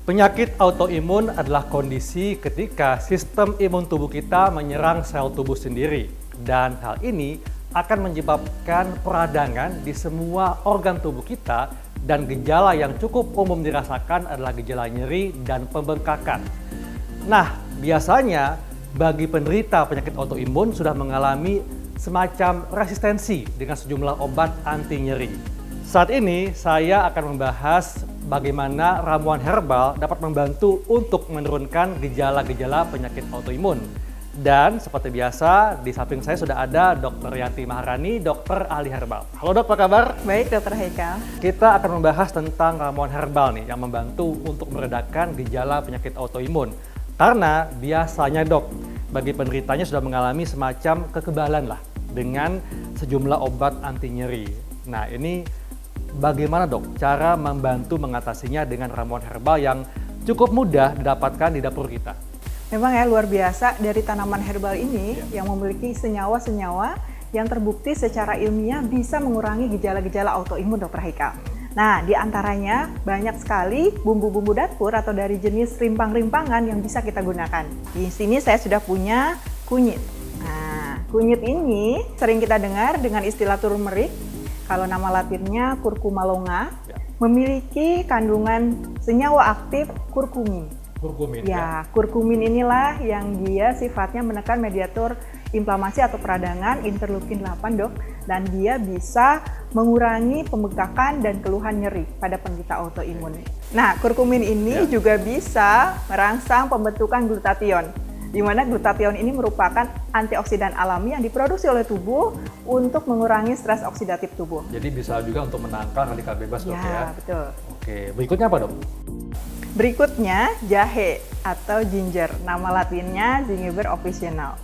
Penyakit autoimun adalah kondisi ketika sistem imun tubuh kita menyerang sel tubuh sendiri. Dan hal ini akan menyebabkan peradangan di semua organ tubuh kita dan gejala yang cukup umum dirasakan adalah gejala nyeri dan pembengkakan. Nah, biasanya bagi penderita penyakit autoimun sudah mengalami semacam resistensi dengan sejumlah obat anti nyeri. Saat ini saya akan membahas bagaimana ramuan herbal dapat membantu untuk menurunkan gejala-gejala penyakit autoimun. Dan seperti biasa, di samping saya sudah ada Dr. Yanti Maharani, dokter ahli herbal. Halo dok, apa kabar? Baik Dr. Haikal. Kita akan membahas tentang ramuan herbal nih yang membantu untuk meredakan gejala penyakit autoimun. Karena biasanya dok, bagi penderitanya sudah mengalami semacam kekebalan lah dengan sejumlah obat anti nyeri. Nah ini bagaimana dok cara membantu mengatasinya dengan ramuan herbal yang cukup mudah didapatkan di dapur kita? Memang ya luar biasa dari tanaman herbal ini yang memiliki senyawa-senyawa yang terbukti secara ilmiah bisa mengurangi gejala-gejala autoimun Dr. Haikal. Nah, di antaranya banyak sekali bumbu-bumbu dapur atau dari jenis rimpang-rimpangan yang bisa kita gunakan. Di sini saya sudah punya kunyit. Nah, kunyit ini sering kita dengar dengan istilah turmeric. Kalau nama latinnya curcuma longa, memiliki kandungan senyawa aktif kurkumin. Kurkumin Kurkumin inilah yang dia sifatnya menekan mediator inflamasi atau peradangan interleukin 8 dok, dan dia bisa mengurangi pembengkakan dan keluhan nyeri pada penderita autoimun. Nah, kurkumin ini juga bisa merangsang pembentukan glutathione, di mana glutathione ini merupakan antioksidan alami yang diproduksi oleh tubuh untuk mengurangi stres oksidatif tubuh. Jadi bisa juga untuk menangkal radikal bebas dok ya? Ya, betul. Oke, berikutnya apa dok? Berikutnya jahe atau ginger, nama latinnya Gingiber officinale.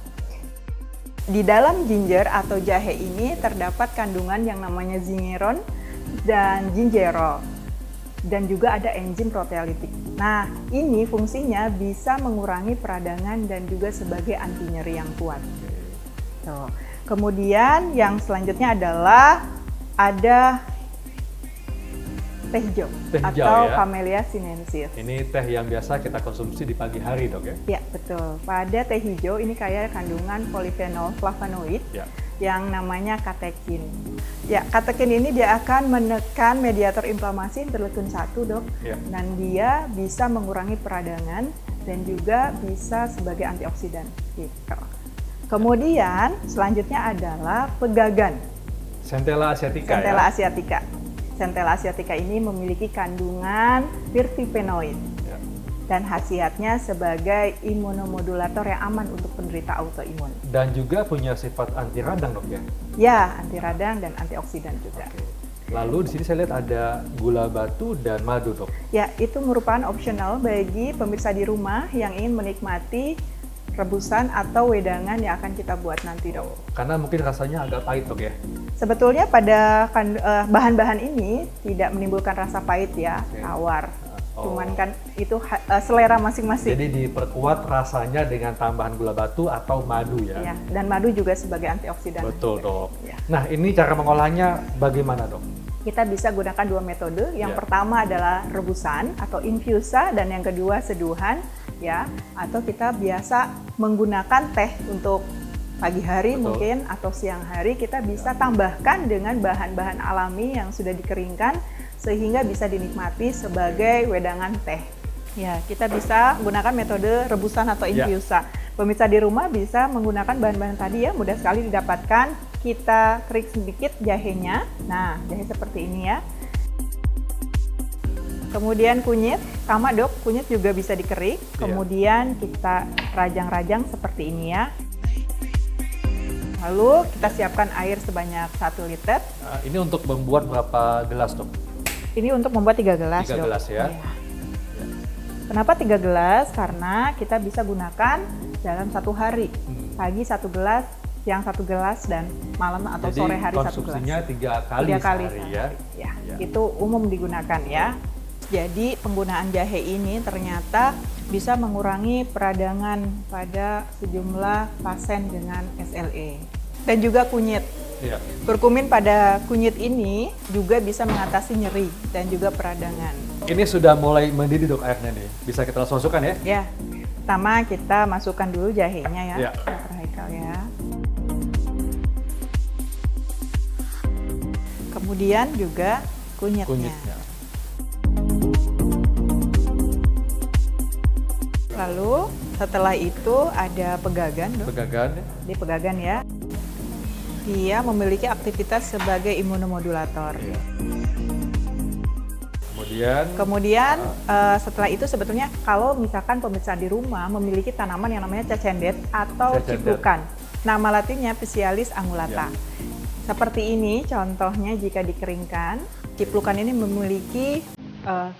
Di dalam ginger atau jahe ini terdapat kandungan yang namanya zingeron dan gingerol, dan juga ada enzim proteolitik. Nah, ini fungsinya bisa mengurangi peradangan dan juga sebagai anti nyeri yang kuat. Tuh. Kemudian yang selanjutnya adalah ada teh hijau atau Camellia sinensis. Ini teh yang biasa kita konsumsi di pagi hari dok ya? Ya, betul. Pada teh hijau ini kaya kandungan polifenol flavonoid yang namanya katekin. Ya, katekin ini dia akan menekan mediator inflamasi interleukin 1 dok, dan dia bisa mengurangi peradangan dan juga bisa sebagai antioksidan. Gitu. Kemudian selanjutnya adalah pegagan. Centella asiatica. Centella asiatica. Centella asiatica ini memiliki kandungan terpenoid dan khasiatnya sebagai imunomodulator yang aman untuk penderita autoimun. Dan juga punya sifat anti radang dok ya? Ya, anti radang dan antioksidan juga. Lalu di sini saya lihat ada gula batu dan madu dok. Ya, itu merupakan opsional bagi pemirsa di rumah yang ingin menikmati rebusan atau wedangan yang akan kita buat nanti dok. Karena mungkin rasanya agak pahit dok ya? Sebetulnya pada bahan-bahan ini tidak menimbulkan rasa pahit ya, tawar. Cuman kan itu selera masing-masing. Jadi diperkuat rasanya dengan tambahan gula batu atau madu ya? Ya, dan madu juga sebagai antioksidan. Betul dok. Ya. Nah ini cara mengolahnya bagaimana dok? Kita bisa gunakan dua metode. Yang pertama adalah rebusan atau infusa, dan yang kedua seduhan ya. Atau kita biasa menggunakan teh untuk pagi hari mungkin atau siang hari, kita bisa tambahkan dengan bahan-bahan alami yang sudah dikeringkan sehingga bisa dinikmati sebagai wedangan teh. Ya, kita bisa gunakan metode rebusan atau infusa. Pemirsa di rumah bisa menggunakan bahan-bahan tadi ya, mudah sekali didapatkan. Kita kerik sedikit jahenya. Nah, jahe seperti ini ya. Kemudian kunyit, sama dok, kunyit juga bisa dikerik. Kemudian kita rajang-rajang seperti ini ya. Lalu kita siapkan air sebanyak 1 liter. Ini untuk membuat berapa gelas dok? Ini untuk membuat 3 gelas 3 dok. gelas ya? Kenapa 3 gelas? Karena kita bisa gunakan dalam 1 hari. Pagi 1 gelas, siang 1 gelas, dan malam atau sore hari 1 gelas. Jadi konsumsinya 3 kali sehari ya? Ya, itu umum digunakan ya. Jadi penggunaan jahe ini ternyata bisa mengurangi peradangan pada sejumlah pasien dengan SLE. Dan juga kunyit. Kurkumin pada kunyit ini juga bisa mengatasi nyeri dan juga peradangan. Ini sudah mulai mendidih dok airnya nih. Bisa kita langsung masukkan ya? Ya, pertama kita masukkan dulu jahenya ya, Ya. Dr. Haikal ya. Kemudian juga kunyitnya. Kunyitnya. Lalu setelah itu ada pegagan, dok. Pegagan ya. Di pegagan ya. Dia memiliki aktivitas sebagai imunomodulator. Iya. Kemudian Setelah itu sebetulnya kalau misalkan pemirsa di rumah memiliki tanaman yang namanya cacendet atau Cacendet. ciplukan. Nama latinnya Physalis angulata. Ya. Seperti ini contohnya jika dikeringkan, ciplukan ini memiliki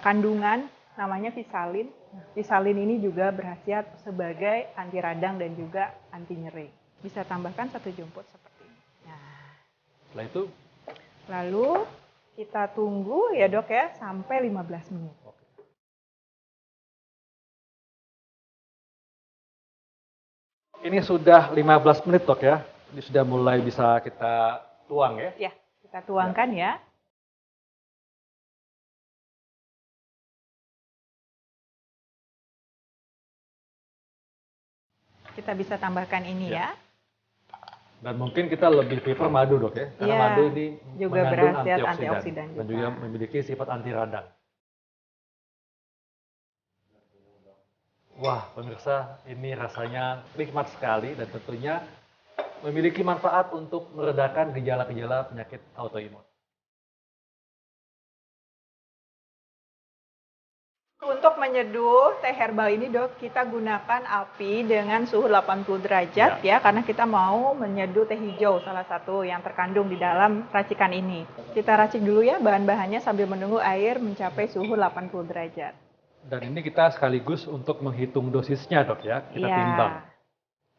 kandungan namanya physalin. Physalin ini juga berkhasiat sebagai anti radang dan juga anti nyeri. Bisa tambahkan 1 jumput seperti ini. Nah, Setelah itu lalu kita tunggu ya dok ya sampai 15 menit. ini sudah 15 menit dok ya. Ini sudah mulai bisa kita tuang ya. Ya, kita tuangkan ya. Kita bisa tambahkan ini Ya. ya. Dan mungkin kita lebih prefer madu dok ya. Karena Iya, madu ini juga mengandung berkhasiat antioksidan antioksidan dan juga. juga memiliki sifat anti radang. Wah, pemirsa, ini rasanya nikmat sekali dan tentunya memiliki manfaat untuk meredakan gejala-gejala penyakit autoimun. Untuk menyeduh teh herbal ini dok, kita gunakan api dengan suhu 80 derajat ya, karena kita mau menyeduh teh hijau, salah satu yang terkandung di dalam racikan ini. Kita racik dulu ya bahan-bahannya sambil menunggu air mencapai suhu 80 derajat. Dan ini kita sekaligus untuk menghitung dosisnya dok ya, kita Iya. timbang.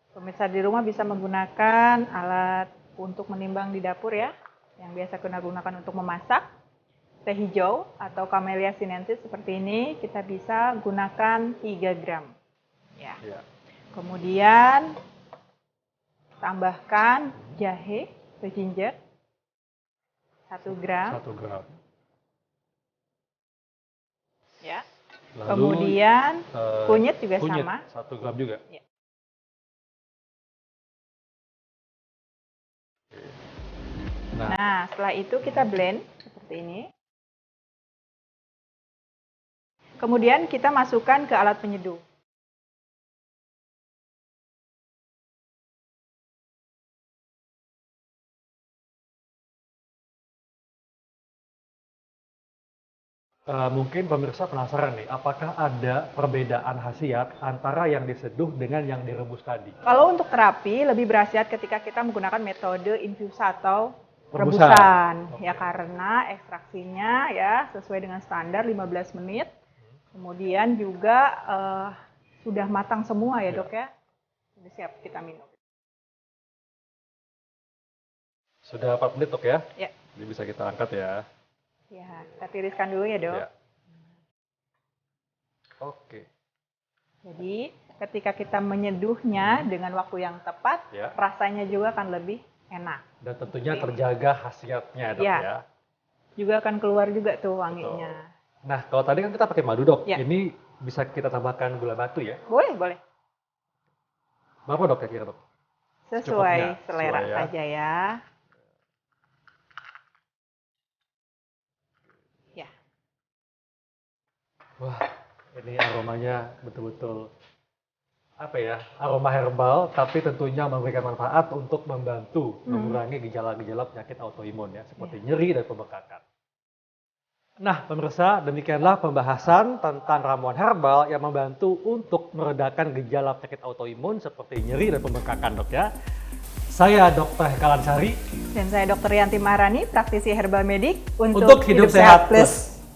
Pemirsa di rumah bisa menggunakan alat untuk menimbang di dapur ya, yang biasa kita gunakan untuk memasak. Teh hijau atau Camellia sinensis seperti ini kita bisa gunakan 3 gram. Ya. Ya. Kemudian tambahkan jahe atau ginger 1 gram. 1 gram. Ya. Lalu, Kemudian kunyit juga kunyit, sama. 1 gram juga. Ya. Nah, setelah itu kita blend seperti ini. Kemudian kita masukkan ke alat penyeduh. Mungkin pemirsa penasaran nih, apakah ada perbedaan khasiat antara yang diseduh dengan yang direbus tadi? Kalau untuk terapi lebih berkhasiat ketika kita menggunakan metode infusa atau Rebusan. rebusan. Oke. Ya karena ekstraksinya ya sesuai dengan standar 15 menit. Kemudian juga sudah matang semua ya dok ya. Sudah siap kita minum. Sudah 4 menit dok ya? Ya. Jadi bisa kita angkat ya. Ya, kita tiriskan dulu ya dok. Ya. Oke. Jadi ketika kita menyeduhnya dengan waktu yang tepat, Ya. rasanya juga akan lebih enak. Dan tentunya terjaga khasiatnya dok Ya. ya. Juga akan keluar juga tuh wanginya. Nah, kalau tadi kan kita pakai madu dok, Ya. ini bisa kita tambahkan gula batu ya? Boleh, boleh. Berapa dok kira-kira dok? Sesuai Cukupnya, selera sesuai ya. saja ya. Ya. Wah, ini aromanya betul-betul apa ya, aroma herbal, tapi tentunya memberikan manfaat untuk membantu mengurangi gejala-gejala penyakit autoimun ya, seperti nyeri dan pembekakan. Nah, pemirsa, demikianlah pembahasan tentang ramuan herbal yang membantu untuk meredakan gejala penyakit autoimun seperti nyeri dan pembekakan, dok ya. Saya Dr. Hekalan Sari Dan saya Dr. Yanti Maharani, praktisi herbal medik untuk hidup sehat plus.